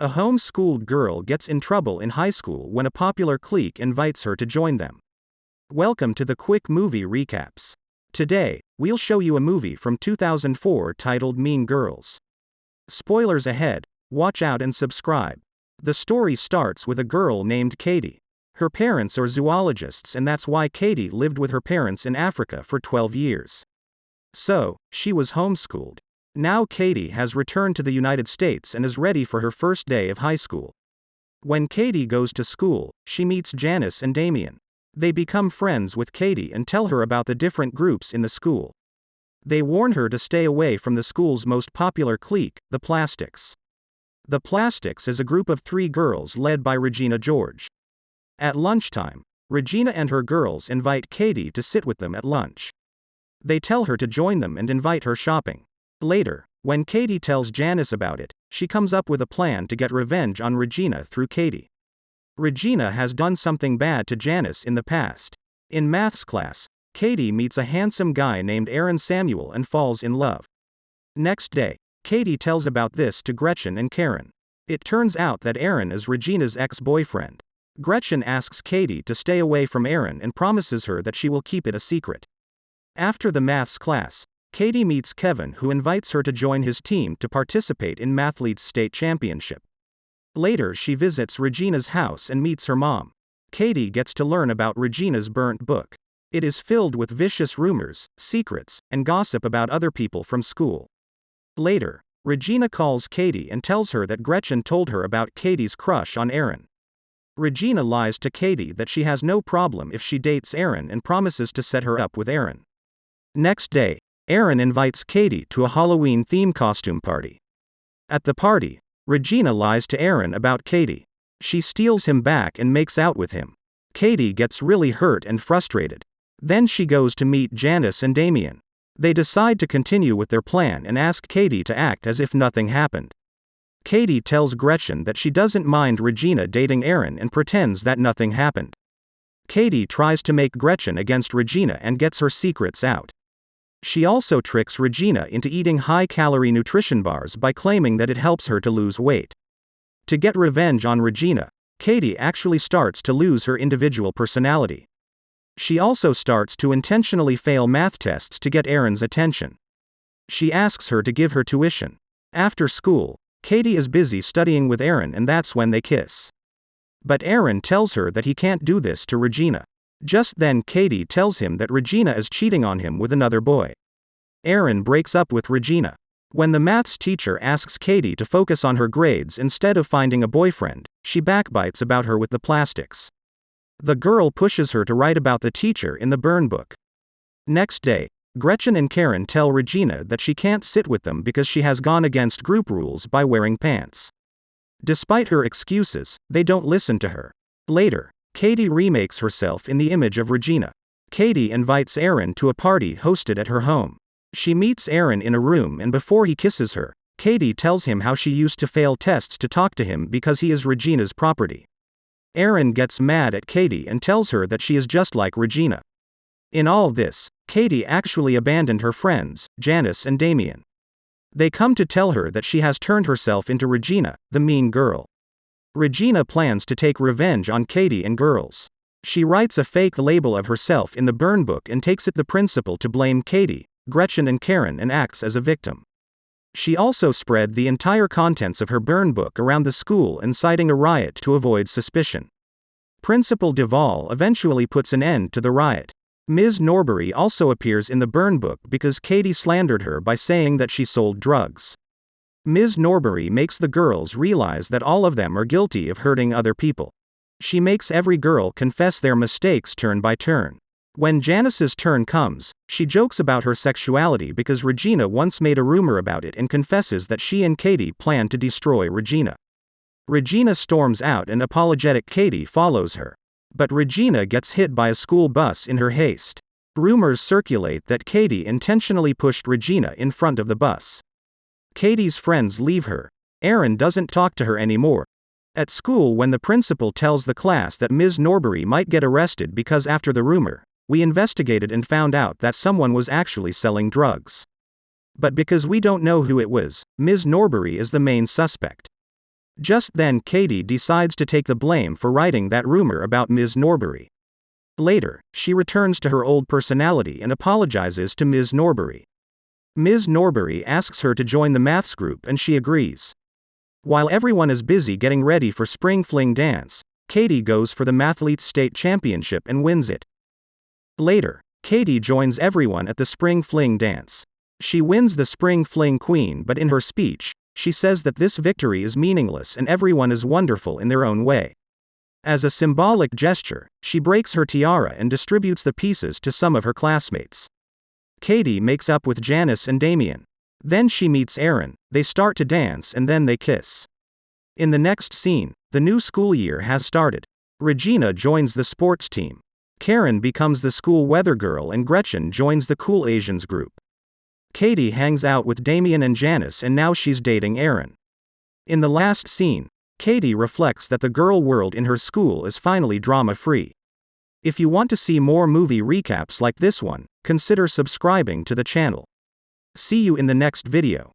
A homeschooled girl gets in trouble in high school when a popular clique invites her to join them. Welcome to the Quick Movie Recaps. Today, we'll show you a movie from 2004 titled Mean Girls. Spoilers ahead, watch out and subscribe. The story starts with a girl named Katie. Her parents are zoologists, and that's why Katie lived with her parents in Africa for 12 years. So, she was homeschooled. Now Katie has returned to the United States and is ready for her first day of high school. When Katie goes to school, she meets Janice and Damien. They become friends with Katie and tell her about the different groups in the school. They warn her to stay away from the school's most popular clique, the Plastics. The Plastics is a group of 3 girls led by Regina George. At lunchtime, Regina and her girls invite Katie to sit with them at lunch. They tell her to join them and invite her shopping. Later, when Katie tells Janice about it, she comes up with a plan to get revenge on Regina through Katie. Regina has done something bad to Janice in the past. In maths class, Katie meets a handsome guy named Aaron Samuel and falls in love. Next day, Katie tells about this to Gretchen and Karen. It turns out that Aaron is Regina's ex-boyfriend. Gretchen asks Katie to stay away from Aaron and promises her that she will keep it a secret. After the maths class, Katie meets Kevin, who invites her to join his team to participate in Mathletes State Championship. Later, she visits Regina's house and meets her mom. Katie gets to learn about Regina's burnt book. It is filled with vicious rumors, secrets, and gossip about other people from school. Later, Regina calls Katie and tells her that Gretchen told her about Katie's crush on Aaron. Regina lies to Katie that she has no problem if she dates Aaron and promises to set her up with Aaron. Next day, Aaron invites Katie to a Halloween-themed costume party. At the party, Regina lies to Aaron about Katie. She steals him back and makes out with him. Katie gets really hurt and frustrated. Then she goes to meet Janice and Damien. They decide to continue with their plan and ask Katie to act as if nothing happened. Katie tells Gretchen that she doesn't mind Regina dating Aaron and pretends that nothing happened. Katie tries to make Gretchen against Regina and gets her secrets out. She also tricks Regina into eating high-calorie nutrition bars by claiming that it helps her to lose weight. To get revenge on Regina, Katie actually starts to lose her individual personality. She also starts to intentionally fail math tests to get Aaron's attention. She asks her to give her tuition. After school, Katie is busy studying with Aaron, and that's when they kiss. But Aaron tells her that he can't do this to Regina. Just then Katie tells him that Regina is cheating on him with another boy. Aaron breaks up with Regina. When the maths teacher asks Katie to focus on her grades instead of finding a boyfriend, she backbites about her with the Plastics. The girl pushes her to write about the teacher in the burn book. Next day, Gretchen and Karen tell Regina that she can't sit with them because she has gone against group rules by wearing pants. Despite her excuses, they don't listen to her. Later, Katie remakes herself in the image of Regina. Katie invites Aaron to a party hosted at her home. She meets Aaron in a room, and before he kisses her, Katie tells him how she used to fail tests to talk to him because he is Regina's property. Aaron gets mad at Katie and tells her that she is just like Regina. In all this, Katie actually abandoned her friends, Janice and Damien. They come to tell her that she has turned herself into Regina, the mean girl. Regina plans to take revenge on Katie and girls. She writes a fake label of herself in the burn book and takes it to the principal to blame Katie, Gretchen and Karen, and acts as a victim. She also spread the entire contents of her burn book around the school, inciting a riot to avoid suspicion. Principal Duvall eventually puts an end to the riot. Ms. Norbury also appears in the burn book because Katie slandered her by saying that she sold drugs. Ms. Norbury makes the girls realize that all of them are guilty of hurting other people. She makes every girl confess their mistakes turn by turn. When Janice's turn comes, she jokes about her sexuality because Regina once made a rumor about it and confesses that she and Katie plan to destroy Regina. Regina storms out and apologetic Katie follows her. But Regina gets hit by a school bus in her haste. Rumors circulate that Katie intentionally pushed Regina in front of the bus. Katie's friends leave her. Aaron doesn't talk to her anymore. At school, when the principal tells the class that Ms. Norbury might get arrested because after the rumor, we investigated and found out that someone was actually selling drugs. But because we don't know who it was, Ms. Norbury is the main suspect. Just then Katie decides to take the blame for writing that rumor about Ms. Norbury. Later, she returns to her old personality and apologizes to Ms. Norbury. Ms. Norbury asks her to join the maths group and she agrees. While everyone is busy getting ready for Spring Fling Dance, Katie goes for the Mathletes State Championship and wins it. Later, Katie joins everyone at the Spring Fling Dance. She wins the Spring Fling Queen, but in her speech, she says that this victory is meaningless and everyone is wonderful in their own way. As a symbolic gesture, she breaks her tiara and distributes the pieces to some of her classmates. Katie makes up with Janice and Damien. Then she meets Aaron, they start to dance and then they kiss. In the next scene, the new school year has started. Regina joins the sports team. Karen becomes the school weather girl and Gretchen joins the Cool Asians group. Katie hangs out with Damien and Janice and now she's dating Aaron. In the last scene, Katie reflects that the girl world in her school is finally drama-free. If you want to see more movie recaps like this one, consider subscribing to the channel. See you in the next video.